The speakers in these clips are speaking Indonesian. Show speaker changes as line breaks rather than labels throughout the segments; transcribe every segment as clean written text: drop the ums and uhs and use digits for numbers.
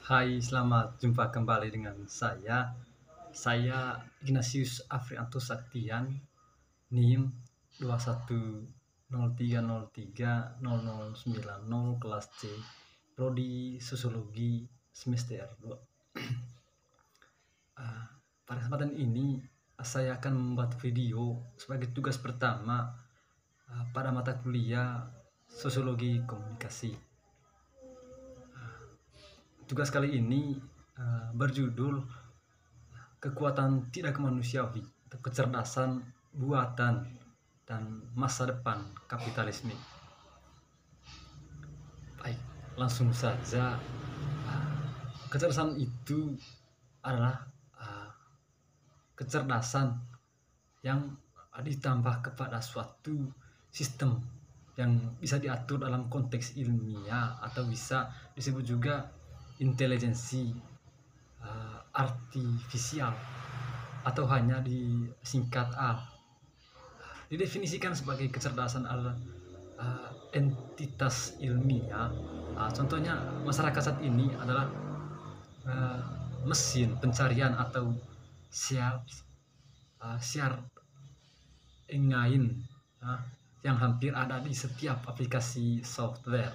Hai, selamat jumpa kembali dengan saya. Saya Ignatius Afrianto Saktian, NIM 2103030090 kelas C, Prodi Sosiologi semester 2. Pada kesempatan ini saya akan membuat video sebagai tugas pertama pada mata kuliah Sosiologi Komunikasi. Tugas kali ini berjudul Kekuatan Tidak Manusiawi atau Kecerdasan Buatan dan Masa Depan Kapitalisme. Baik, langsung saja. Kecerdasan itu adalah kecerdasan yang ditambah kepada suatu sistem yang bisa diatur dalam konteks ilmiah atau bisa disebut juga intelijensi artifisial atau hanya disingkat A. Didefinisikan sebagai kecerdasan adalah entitas ilmiah. Contohnya masyarakat saat ini adalah mesin pencarian atau siar engine yang hampir ada di setiap aplikasi software.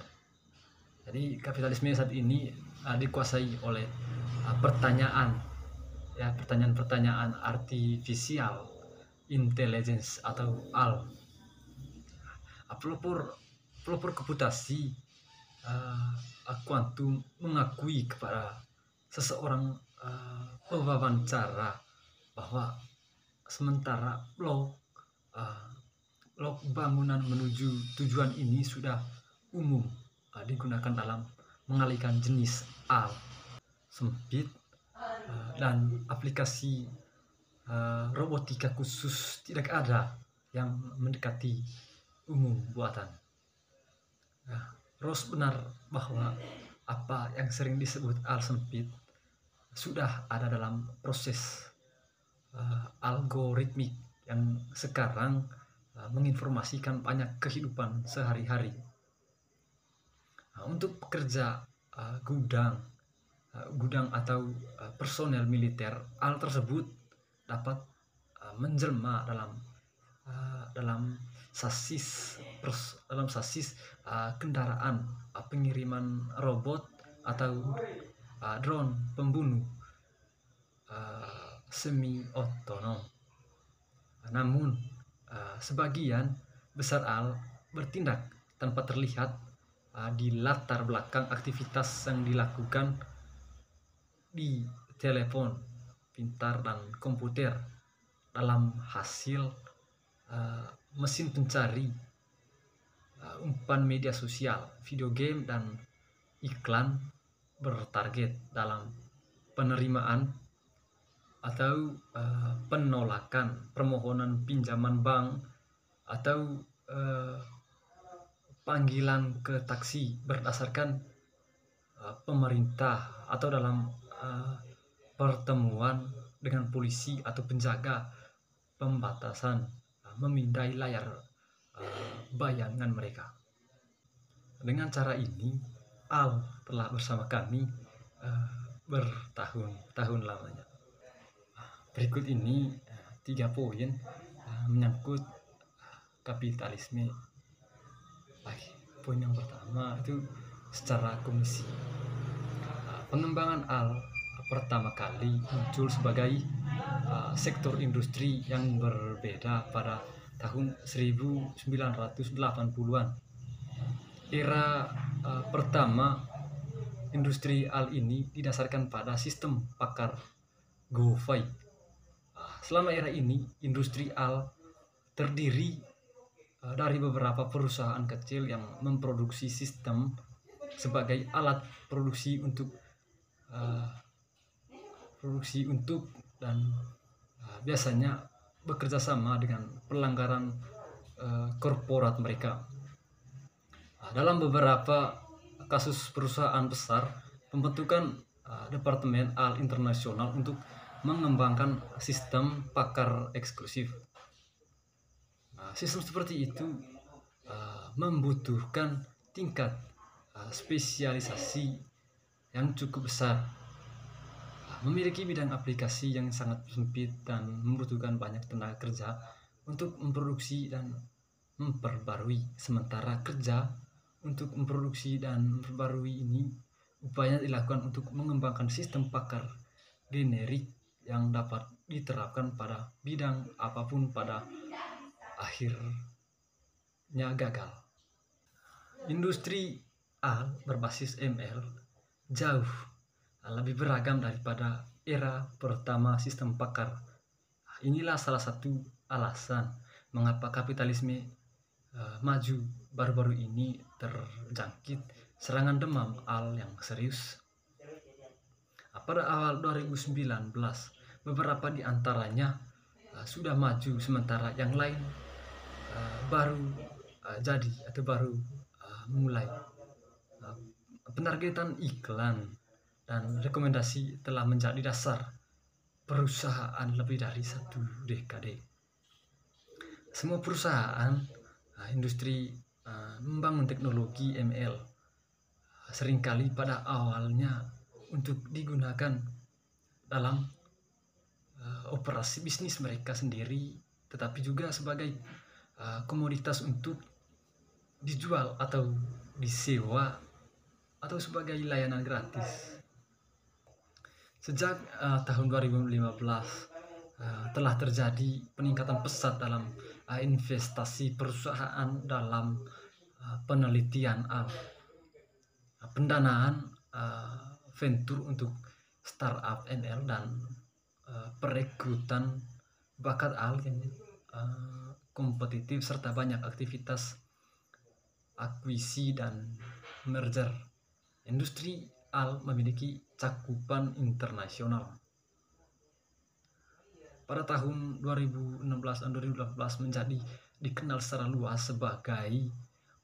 Jadi kapitalisme saat ini dikuasai oleh pertanyaan artifisial intelligence atau AL. Pelopor komputasi kuantum mengakui kepada seseorang pewawancara bahwa sementara blok bangunan menuju tujuan ini sudah umum digunakan dalam mengalihkan jenis AL sempit dan aplikasi robotika khusus tidak ada yang mendekati umum buatan. Ross benar bahwa apa yang sering disebut AL sempit sudah ada dalam proses algoritmik yang sekarang menginformasikan banyak kehidupan sehari-hari. Untuk pekerja gudang atau personel militer, AL tersebut dapat menjelma dalam sasis kendaraan pengiriman robot atau drone pembunuh semi otonom. Namun sebagian besar AL bertindak tanpa terlihat di latar belakang aktivitas yang dilakukan di telepon pintar dan komputer dalam hasil mesin pencari, umpan media sosial, video game, dan iklan bertarget dalam penerimaan atau penolakan permohonan pinjaman bank atau panggilan ke taksi berdasarkan pemerintah atau dalam pertemuan dengan polisi atau penjaga pembatasan memindai layar bayangan mereka. Dengan cara ini AL telah bersama kami bertahun-tahun lamanya. Berikut ini 3 poin menyangkut kapitalisme. Baik, poin yang pertama itu secara komisi. Pengembangan AL pertama kali muncul sebagai sektor industri yang berbeda pada tahun 1980-an. Era pertama industri AL ini didasarkan pada sistem pakar GoFi. Selama era ini industri AL terdiri dari beberapa perusahaan kecil yang memproduksi sistem sebagai alat produksi untuk dan biasanya bekerja sama dengan pelanggaran korporat mereka. Dalam beberapa kasus perusahaan besar, pembentukan Departemen AL Internasional untuk mengembangkan sistem pakar eksklusif. Sistem seperti itu membutuhkan tingkat spesialisasi yang cukup besar, memiliki bidang aplikasi yang sangat sempit dan membutuhkan banyak tenaga kerja untuk memproduksi dan memperbarui. Sementara kerja untuk memproduksi dan memperbarui ini upaya dilakukan untuk mengembangkan sistem pakar generik yang dapat diterapkan pada bidang apapun pada akhirnya gagal. Industri A berbasis ML jauh lebih beragam daripada era pertama sistem pakar. Inilah salah satu alasan mengapa kapitalisme maju baru-baru ini terjangkit serangan demam al yang serius. Pada awal 2019, beberapa di antaranya sudah maju, sementara yang lain baru jadi atau baru mulai. Penargetan iklan dan rekomendasi telah menjadi dasar perusahaan lebih dari 1 dekade. Semua perusahaan industri membangun teknologi ML seringkali pada awalnya untuk digunakan dalam operasi bisnis mereka sendiri, tetapi juga sebagai komoditas untuk dijual atau disewa atau sebagai layanan gratis. Sejak tahun 2015 telah terjadi peningkatan pesat dalam investasi perusahaan dalam penelitian pendanaan venture untuk startup ML dan perekrutan bakat yang kompetitif, serta banyak aktivitas akuisisi dan merger. Industri memiliki cakupan internasional. Pada tahun 2016 dan 2018 menjadi dikenal secara luas sebagai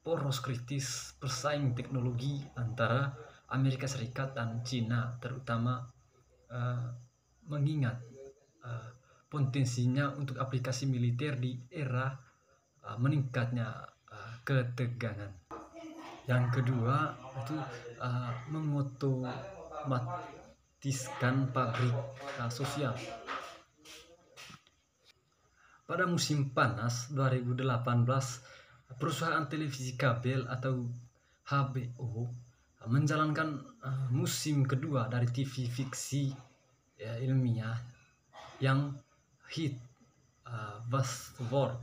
poros kritis persaing teknologi antara Amerika Serikat dan Cina, terutama mengingat potensinya untuk aplikasi militer di era meningkatnya ketegangan. Yang kedua itu mengotomatiskan pabrik sosial. Pada musim panas 2018, perusahaan televisi kabel atau HBO menjalankan musim kedua dari TV fiksi ilmiah yang hit, Westworld.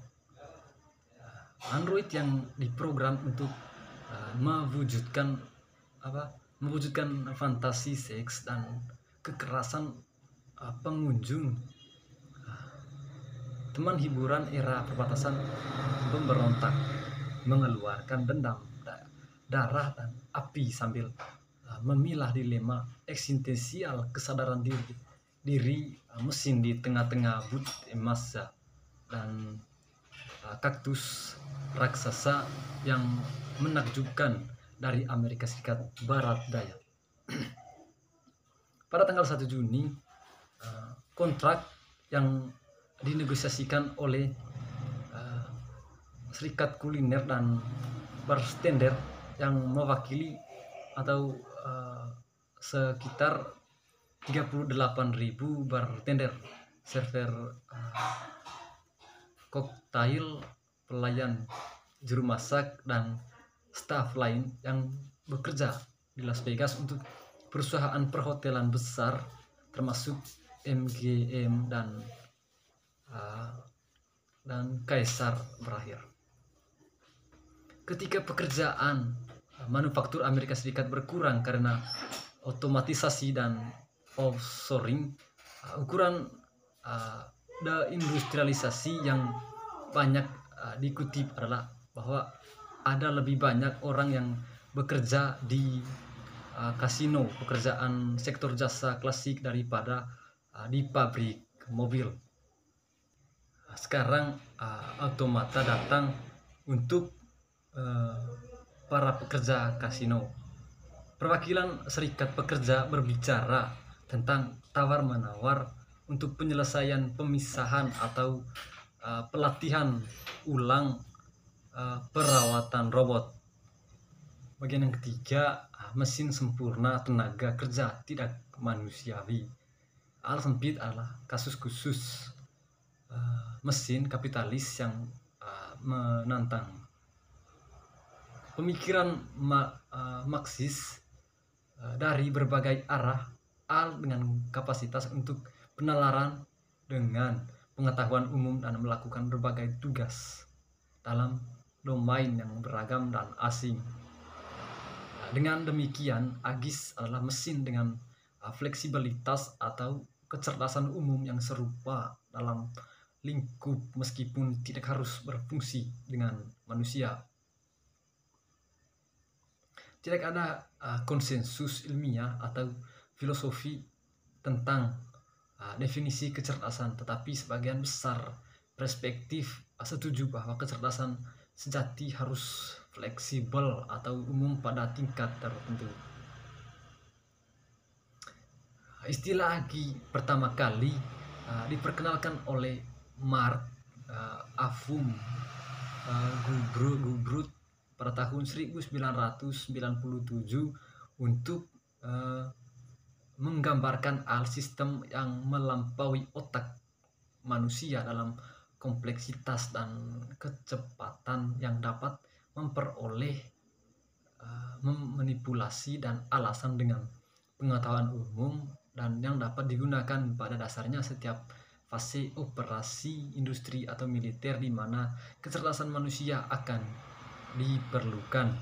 Android yang diprogram untuk mewujudkan fantasi seks dan kekerasan pengunjung. Teman hiburan era perbatasan pemberontak mengeluarkan dendam, darah, dan api sambil memilah dilema eksistensial kesadaran diri mesin di tengah-tengah but massa dan kaktus raksasa yang menakjubkan dari Amerika Serikat Barat Daya. Pada tanggal 1 Juni, kontrak yang dinegosiasikan oleh Serikat Kuliner dan Bartender yang mewakili atau sekitar 38.000 bartender, server koktail, pelayan juru masak, dan staf lain yang bekerja di Las Vegas untuk perusahaan perhotelan besar termasuk MGM dan Kaisar berakhir. Ketika pekerjaan manufaktur Amerika Serikat berkurang karena otomatisasi dan offshoring, ukuran deindustrialisasi yang banyak dikutip adalah bahwa ada lebih banyak orang yang bekerja di kasino, pekerjaan sektor jasa klasik, daripada di pabrik mobil. Sekarang automata datang untuk para pekerja kasino. Perwakilan serikat pekerja berbicara tentang tawar-menawar untuk penyelesaian pemisahan atau pelatihan ulang perawatan robot. Bagian yang ketiga, mesin sempurna tenaga kerja tidak manusiawi. Al sempit adalah kasus khusus mesin kapitalis yang menantang pemikiran Marxis dari berbagai arah. Al dengan kapasitas untuk penalaran dengan pengetahuan umum dan melakukan berbagai tugas dalam domain yang beragam dan asing. Dengan demikian, Agis adalah mesin dengan fleksibilitas atau kecerdasan umum yang serupa dalam lingkup meskipun tidak harus berfungsi dengan manusia. Tidak ada konsensus ilmiah atau filosofi tentang definisi kecerdasan, tetapi sebagian besar perspektif setuju bahwa kecerdasan sejati harus fleksibel atau umum pada tingkat tertentu. Istilah Agi pertama kali diperkenalkan oleh Mark Afum Gubrut pada tahun 1997 untuk menggambarkan sistem yang melampaui otak manusia dalam kompleksitas dan kecepatan yang dapat memperoleh memanipulasi dan alasan dengan pengetahuan umum dan yang dapat digunakan pada dasarnya setiap fase operasi industri atau militer di mana kecerdasan manusia akan diperlukan.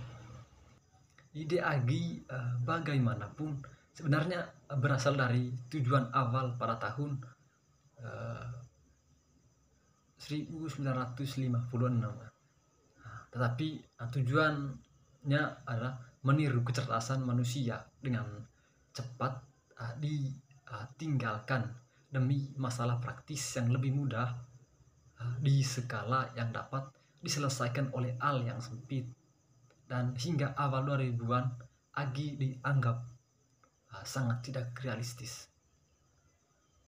Ide Agi bagaimanapun sebenarnya berasal dari tujuan awal pada tahun 1956. Tetapi tujuannya adalah meniru kecerdasan manusia dengan cepat ditinggalkan demi masalah praktis yang lebih mudah di skala yang dapat diselesaikan oleh Al yang sempit. Dan hingga awal 2000-an Agi dianggap sangat tidak realistis.